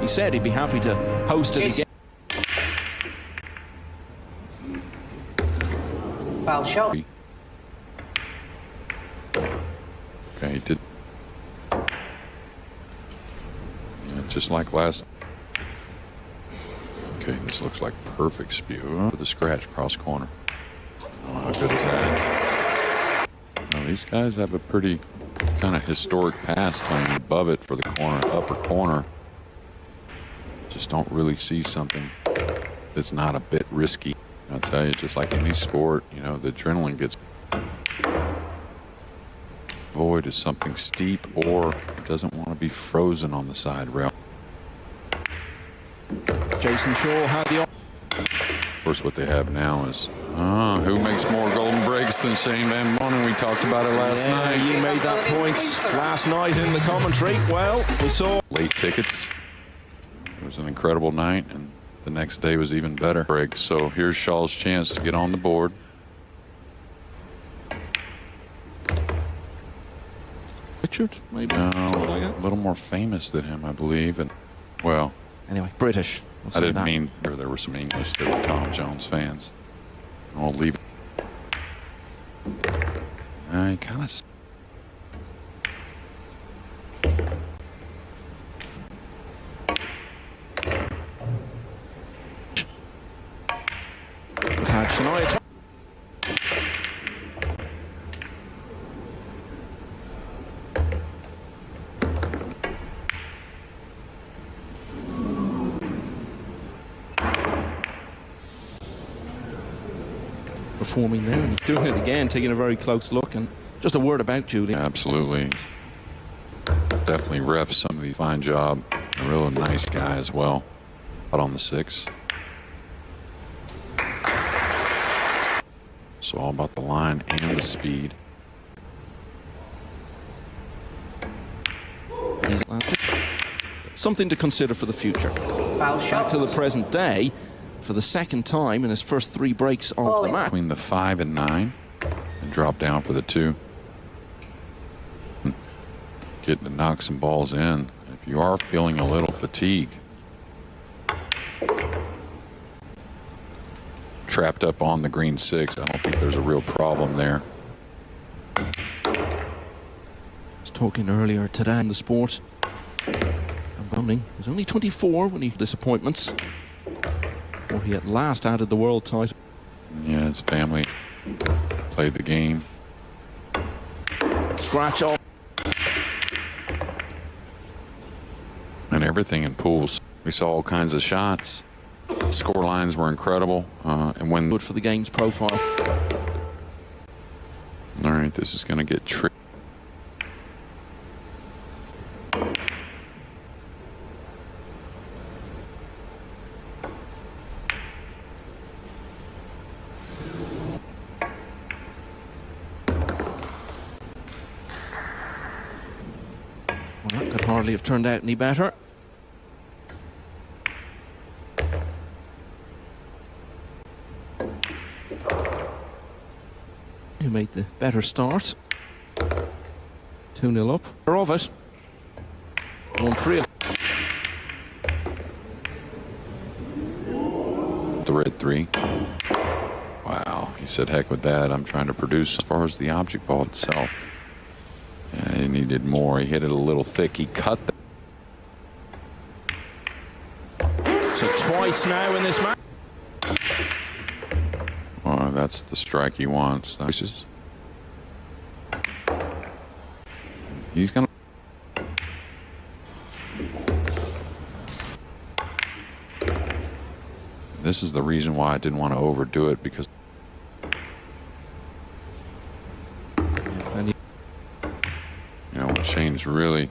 He said he'd be happy to host it Jayson. again. Foul shot. Okay, he did. Yeah, just like last. Okay, this looks like perfect spew. For the scratch cross corner. Oh, how good is that? Well, these guys have a pretty kind of historic past playing above it for the corner, upper corner. Just don't really see something that's not a bit risky. I'll tell you, just like any sport, you know, the adrenaline gets. Avoid is something steep or doesn't want to be frozen on the side rail. Jayson Shaw had the. Of course, what they have now is who makes more golden breaks than Shane Van Boening? We talked about it last night. You made that point last night in the commentary. Well, we saw Late tickets. It was an incredible night, and the next day was even better. Break. So here's Shaw's chance to get on the board. Richard, maybe. No, Something like that. a little more famous than him, I believe. And well, Anyway, British. We'll I say didn't that. mean there were some English that were Tom Jones fans. I'll leave it. I kind of. Had Shania. Performing there, and he's doing it again, taking a very close look. And just a word about Julie. Absolutely. Definitely ref some of the fine job. A real nice guy as well. Out on the 6. So all about the line and the speed. Is Atlantic. Something to consider for the future. Foul Back shot. to the present day, for the second time in his first 3 breaks of the Boening. match. Between the 5 and 9. And drop down for the 2. Getting to knock some balls in. If you are feeling a little fatigue. Trapped up on the green 6. I don't think there's a real problem there. I was talking earlier today in the sport. And Boening was only 24 when he had disappointments. Or he at last added the world title. Yeah, his family played the game. Scratch off. And everything in pools. We saw all kinds of shots. Score lines were incredible. And when. Good for the game's profile. All right, this is going to get tricky. Well, that could hardly have turned out any better. Who made the better start? 2-0 up. They're of it. 1-3. The red 3. Wow, he said, heck with that. I'm trying to produce as far as the object ball itself. Yeah, he needed more. He hit it a little thick. He cut the. So twice now in this match. Oh, that's the strike he wants. He's going to. This is the reason why I didn't want to overdo it, because And you know when Shane's really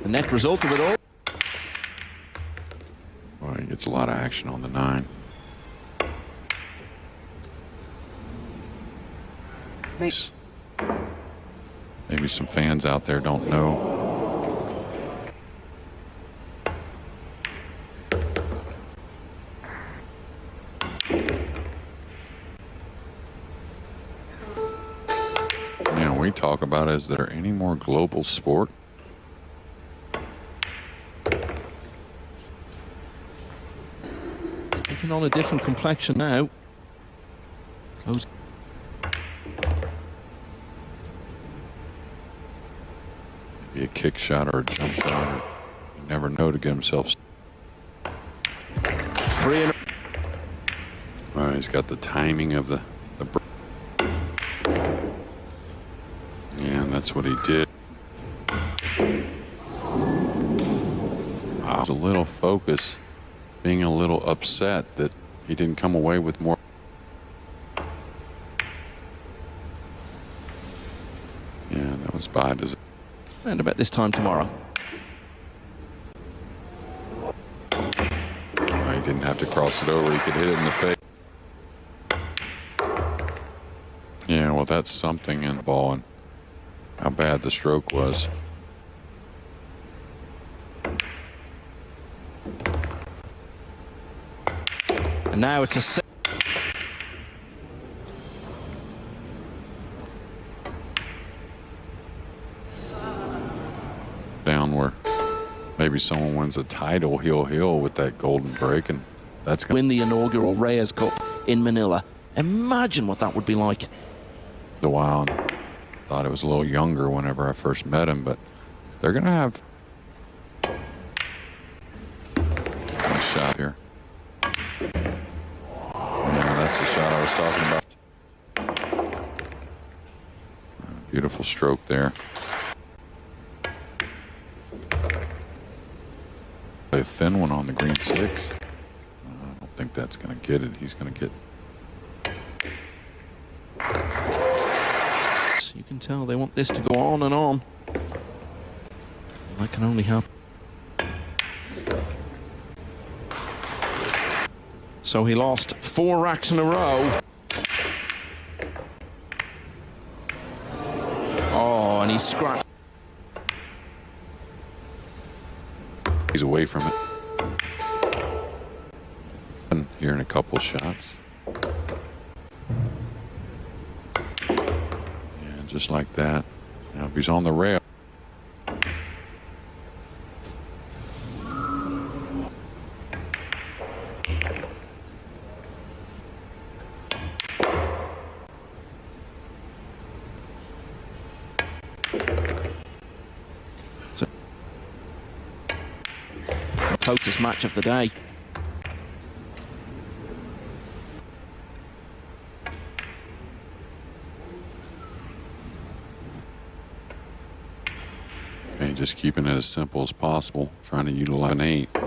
the net result of it all. well, he gets a lot of action on the 9. Makes. Maybe some fans out there don't know. we talk about, is there any more global sport? Taking on a different complexion now. Close. Maybe a kick shot or a jump shot. You never know to get himself. 3 in. Well, he's got the timing of the yeah, and that's what he did. Wow. A little focus, being a little upset that he didn't come away with more. Yeah, that was by design. And about this time tomorrow. Well, he didn't have to cross it over. He could hit it in the face. Yeah, well, that's something in the ball, and how bad the stroke was. And now it's a down where maybe someone wins a title heel with that golden break, and that's going win the inaugural Reyes Cup in Manila. Imagine what that would be like. to a while. And thought it was a little younger whenever I first met him, but they're going to have a shot here. Yeah, that's the shot I was talking about. Beautiful stroke there. A thin one on the green 6. I don't think that's going to get it. He's going to get. You can tell they want this to go on and on. That can only happen. So he lost 4 racks in a row. Oh, and he scratched. He's away from it. And here in a couple shots. And just like that. Now if he's on the rail. Closest match of the day. Okay, just keeping it as simple as possible, trying to utilize an 8. Well,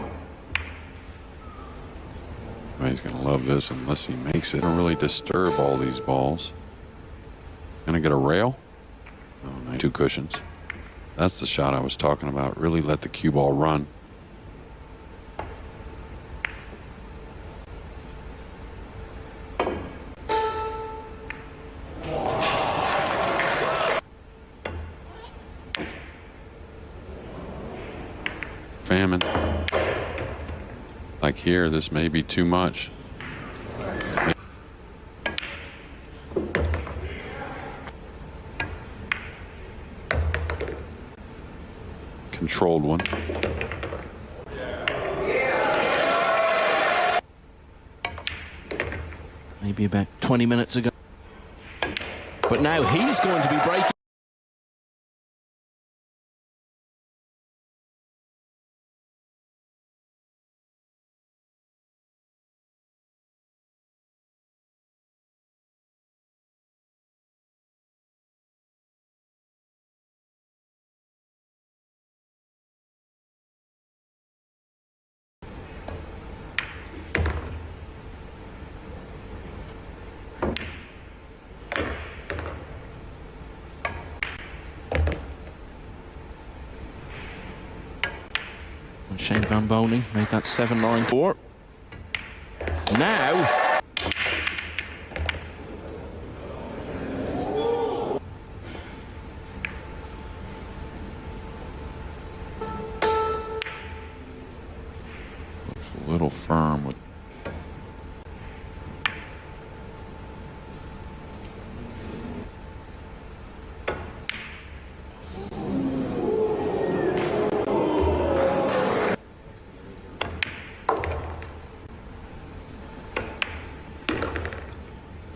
he's going to love this unless he makes it. Don't really disturb all these balls. Going to get a rail. Oh, nice. 2 cushions. That's the shot I was talking about. Really let the cue ball run. Famine. Like here, this may be too much. Controlled one. Maybe about 20 minutes ago. But now he's going to be breaking. And Shane Van Boening made that 7-9-4. Now Looks a little firm with.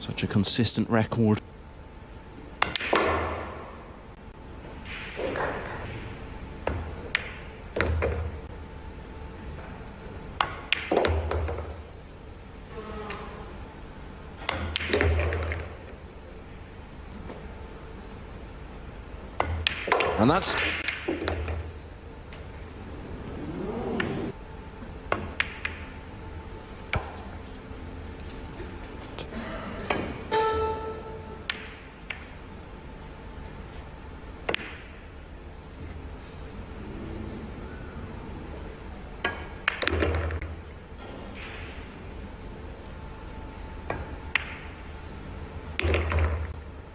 Such a consistent record. And that's...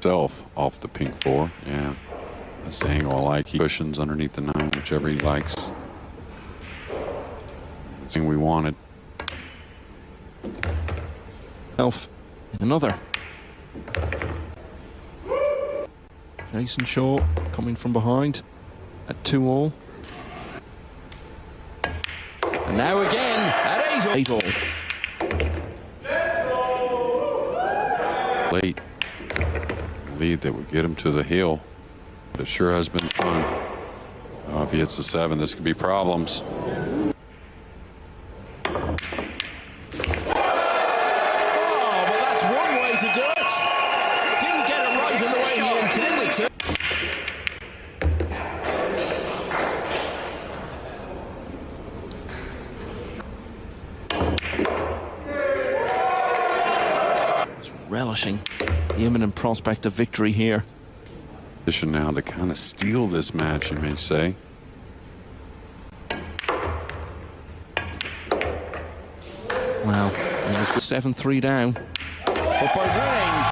Self off the pink 4, yeah. That's the angle I like. He cushions underneath the 9, whichever he likes. That's the thing we wanted. Self, another. Jayson Shaw coming from behind at 2-all. And now again at 8-all. Late lead that would get him to the hill. But it sure has been fun. If he hits the 7, this could be problems. Oh, well, that's one way to do it. Didn't get it right in the way he intended to. Just relishing the imminent prospect of victory here. Position now to kind of steal this match, you may say. Well, it was 7-3 down. But by